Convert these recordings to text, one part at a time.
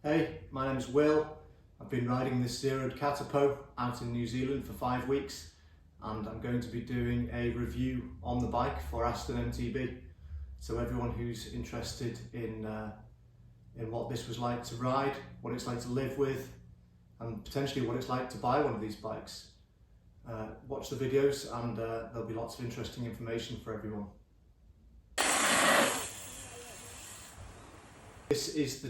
Hey, my name's Will. I've been riding this Zerode Katipo out in New Zealand for 5 weeks, and I'm going to be doing a review on the bike for AstonMTB. So everyone who's interested in what this was like to ride, what it's like to live with, and potentially what it's like to buy one of these bikes, watch the videos and there'll be lots of interesting information for everyone. This is the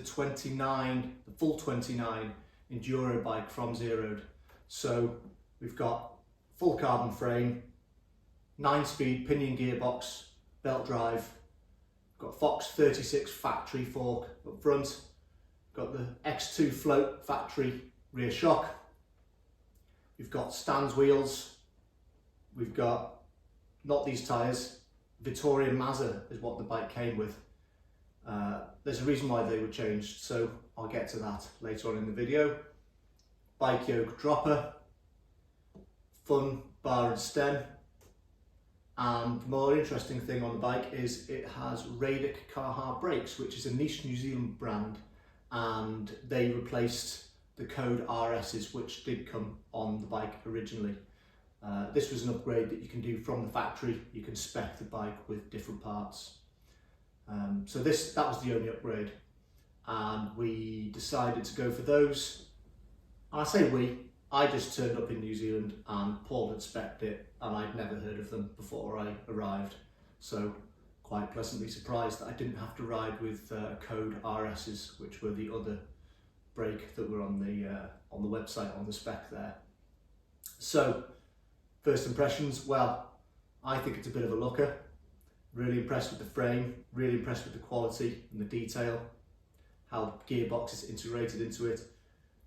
full 29 enduro bike from Zerode. So we've got full carbon frame, 9-speed pinion gearbox, belt drive, got Fox 36 factory fork up front, got the X2 float factory rear shock, we've got Stan's wheels, we've got, not these tyres, Vittoria Mazza is what the bike came with. There's a reason why they were changed, so I'll get to that later on in the video. Bike yoke dropper, fun bar and stem, and the more interesting thing on the bike is it has Zerode Katipo brakes, which is a niche New Zealand brand, and they replaced the code RS's which did come on the bike originally. This was an upgrade that you can do from the factory. You can spec the bike with different parts. So that was the only upgrade, and we decided to go for those. And I say I just turned up in New Zealand and Paul had spec'd it and I'd never heard of them before I arrived. So quite pleasantly surprised that I didn't have to ride with code RS's, which were the other brake that were on the website on the spec there. So first impressions, well, I think it's a bit of a looker. Really impressed with the frame, really impressed with the quality and the detail, how the gearbox is integrated into it.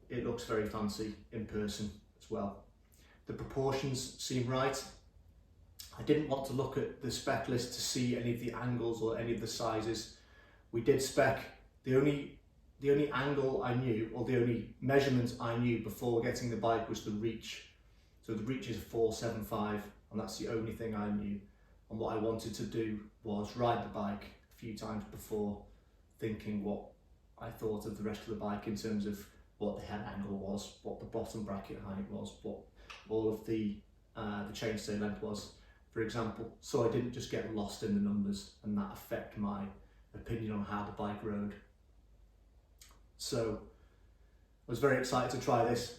It looks very fancy in person as well. The proportions seem right. I didn't want to look at the spec list to see any of the angles or any of the sizes. We did spec, the only angle I knew, or the only measurement I knew before getting the bike was the reach. So the reach is 475, and that's the only thing I knew. And what I wanted to do was ride the bike a few times before thinking what I thought of the rest of the bike in terms of what the head angle was, what the bottom bracket height was, what all of the chainstay length was, for example, so I didn't just get lost in the numbers and that affect my opinion on how the bike rode. So I was very excited to try this.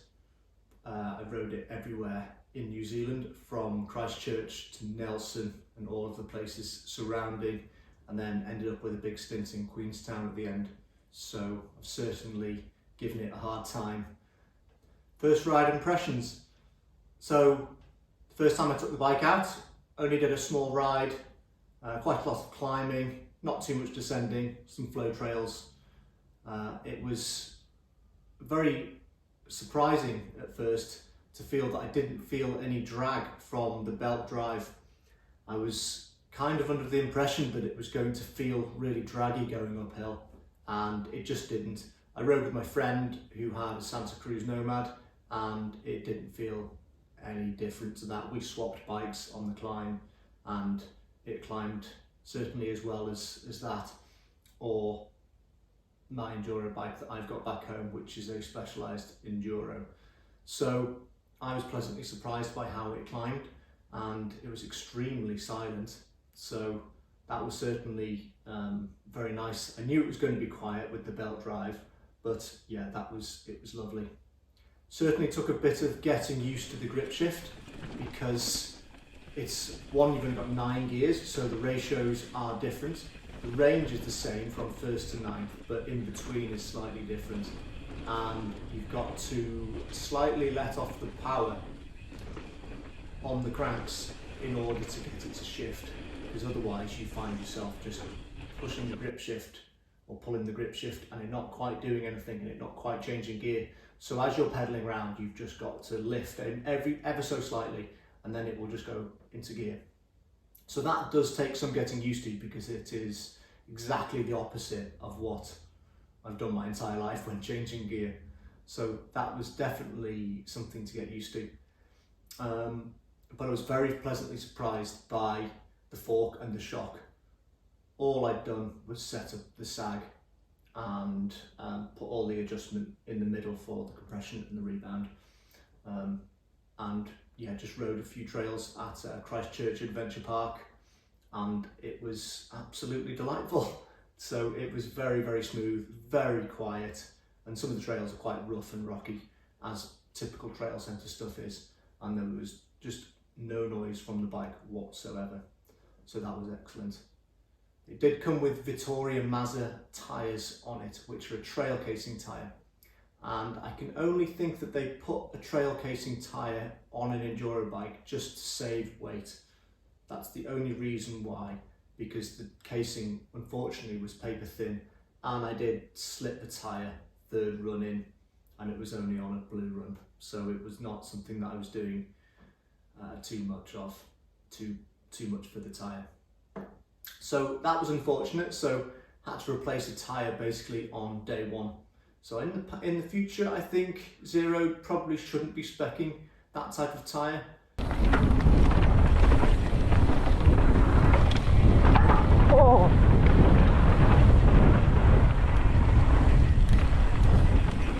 I rode it everywhere in New Zealand, from Christchurch to Nelson and all of the places surrounding, and then ended up with a big stint in Queenstown at the end. So I've certainly given it a hard time. First ride impressions. So the first time I took the bike out, only did a small ride, quite a lot of climbing, not too much descending, some flow trails. It was very surprising at first to feel that I didn't feel any drag from the belt drive. I was kind of under the impression that it was going to feel really draggy going uphill, and it just didn't. I rode with my friend who had a Santa Cruz Nomad, and it didn't feel any different to that. We swapped bikes on the climb, and it climbed certainly as well as that, or my enduro bike that I've got back home, which is a specialised enduro. So I was pleasantly surprised by how it climbed, and it was extremely silent. So that was certainly very nice. I knew it was going to be quiet with the belt drive, but yeah, it was lovely. Certainly took a bit of getting used to the grip shift, because you've only got 9 gears, so the ratios are different. The range is the same from 1st to 9th, but in between is slightly different. And you've got to slightly let off the power on the cranks in order to get it to shift, because otherwise you find yourself just pushing the grip shift or pulling the grip shift and it not quite doing anything and it not quite changing gear. So as you're pedaling around, you've just got to lift ever so slightly, and then it will just go into gear. So that does take some getting used to, because it is exactly the opposite of what I've done my entire life when changing gear. So that was definitely something to get used to. But I was very pleasantly surprised by the fork and the shock. All I'd done was set up the sag and put all the adjustment in the middle for the compression and the rebound. And yeah, just rode a few trails at Christchurch Adventure Park, and it was absolutely delightful. So it was very, very smooth, very quiet, and some of the trails are quite rough and rocky, as typical trail centre stuff is, and there was just no noise from the bike whatsoever. So that was excellent. It did come with Vittoria Mazza tyres on it, which are a trail casing tyre. And I can only think that they put a trail casing tyre on an enduro bike just to save weight. That's the only reason why, because the casing unfortunately was paper thin, and I did slip a tyre third run in, and it was only on a blue run. So it was not something that I was doing too much for the tyre. So that was unfortunate, so had to replace a tyre basically on day one. So in the future, I think Zerode probably shouldn't be speccing that type of tyre. Oh!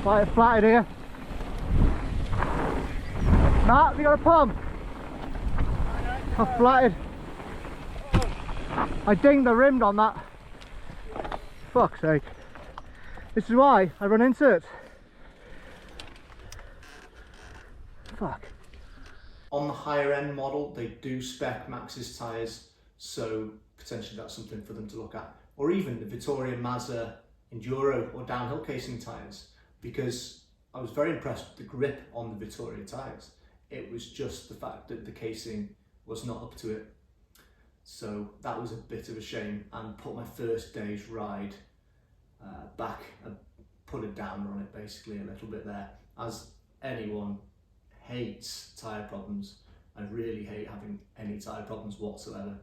Quite flatted here. Matt, have you got a pump? I've flatted. I dinged the rim on that. Fuck's sake. This is why I run into it. Fuck. On the higher end model, they do spec Maxxis tyres, so potentially that's something for them to look at. Or even the Vittoria Mazza Enduro or downhill casing tyres, because I was very impressed with the grip on the Vittoria tyres. It was just the fact that the casing was not up to it. So that was a bit of a shame, and put my first day's ride back and put a downer on it basically a little bit there, as anyone hates tyre problems. I really hate having any tyre problems whatsoever.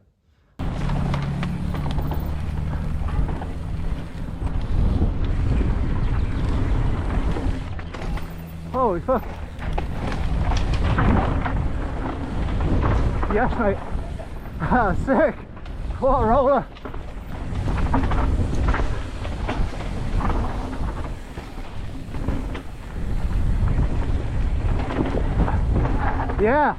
Holy fuck. Yes mate. Sick. What a roller. Yeah.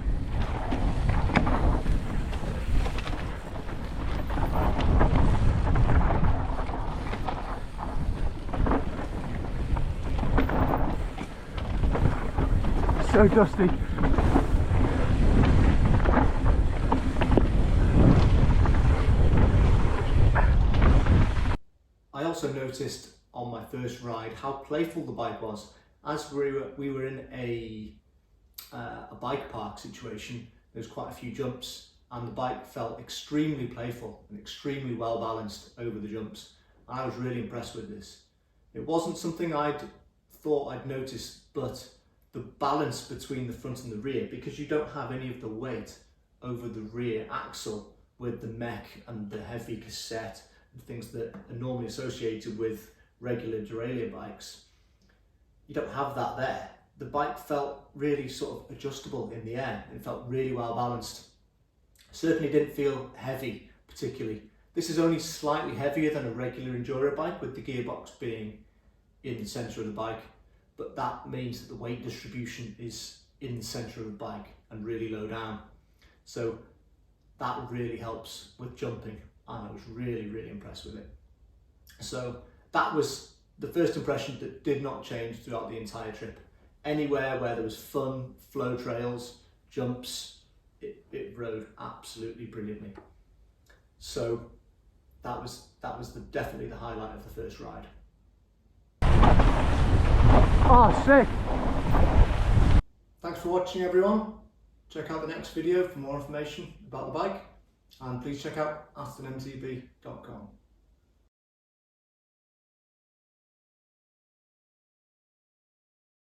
So dusty. I also noticed on my first ride how playful the bike was. As we were in a bike park situation, there's quite a few jumps, and the bike felt extremely playful and extremely well balanced over the jumps. And I was really impressed with this. It wasn't something I'd thought I'd noticed, but the balance between the front and the rear, because you don't have any of the weight over the rear axle with the mech and the heavy cassette and things that are normally associated with regular derailleur bikes. You don't have that there. The bike felt really sort of adjustable in the air. It felt really well balanced. Certainly didn't feel heavy particularly. This is only slightly heavier than a regular enduro bike, with the gearbox being in the centre of the bike, but that means that the weight distribution is in the centre of the bike and really low down. So that really helps with jumping, and I was really, really impressed with it. So that was the first impression that did not change throughout the entire trip. Anywhere where there was fun, flow trails, jumps, it rode absolutely brilliantly. So that was definitely the highlight of the first ride. Oh, sick! Thanks for watching, everyone. Check out the next video for more information about the bike, and please check out AstonMTB.com.